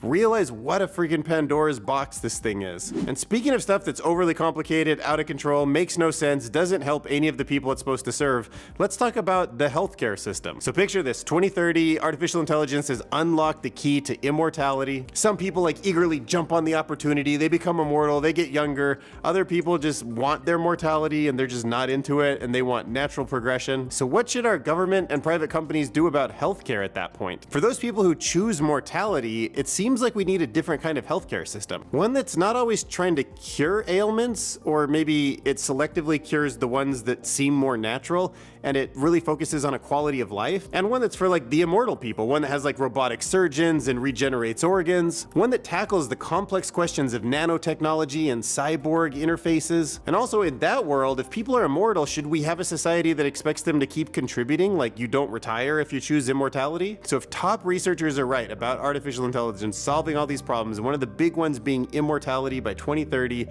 realize what a freaking Pandora's box this thing is. And speaking of stuff that's overly complicated, out of control, makes no sense, doesn't help any of the people it's supposed to serve, let's talk about the healthcare system. So picture this, 2030, artificial intelligence has unlocked the key to immortality. Some people like eagerly jump on the opportunity, they become immortal, they get younger. Other people just want their mortality and they're just not into it and they want natural progression. So what should our government and private companies do about healthcare at that point? For those people who choose mortality, it seems like we need a different kind of healthcare system. One that's not always trying to cure ailments, or maybe it selectively cures the ones that seem more natural and it really focuses on a quality of life. And one that's for like the immortal people, one that has like robotic surgeons and regenerates organs, one that tackles the complex questions of nanotechnology and cyborg interfaces. And also in that world, if people are immortal, should we have a society that expects them to keep contributing, like you don't retire if you choose immortality? So if top researchers are right about artificial intelligence solving all these problems, one of the big ones being immortality by 2030,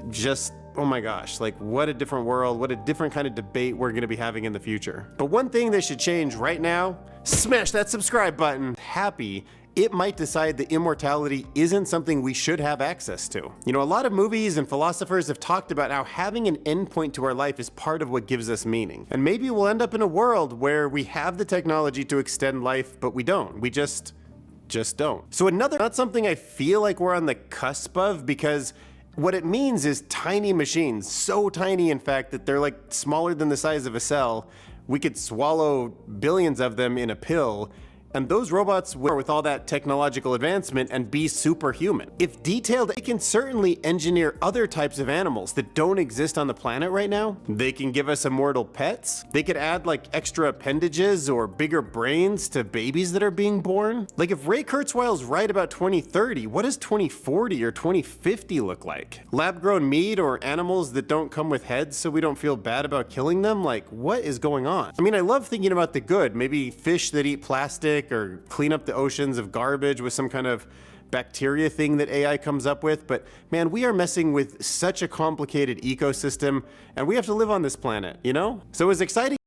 just, oh my gosh, like what a different world, what a different kind of debate we're gonna be having in the future. But one thing they should change right now, smash that subscribe button. Happy, it might decide that immortality isn't something we should have access to. You know, a lot of movies and philosophers have talked about how having an endpoint to our life is part of what gives us meaning. And maybe we'll end up in a world where we have the technology to extend life, but we don't. We just don't. So not something I feel like we're on the cusp of, because what it means is tiny machines, so tiny in fact that they're like smaller than the size of a cell. We could swallow billions of them in a pill, and those robots will, with all that technological advancement, and be superhuman. If detailed, they can certainly engineer other types of animals that don't exist on the planet right now. They can give us immortal pets. They could add like extra appendages or bigger brains to babies that are being born. Like if Ray Kurzweil's right about 2030, what does 2040 or 2050 look like? Lab-grown meat or animals that don't come with heads so we don't feel bad about killing them? Like, what is going on? I mean, I love thinking about the good, maybe fish that eat plastic, or clean up the oceans of garbage with some kind of bacteria thing that AI comes up with, but man, we are messing with such a complicated ecosystem and we have to live on this planet, you know? So as exciting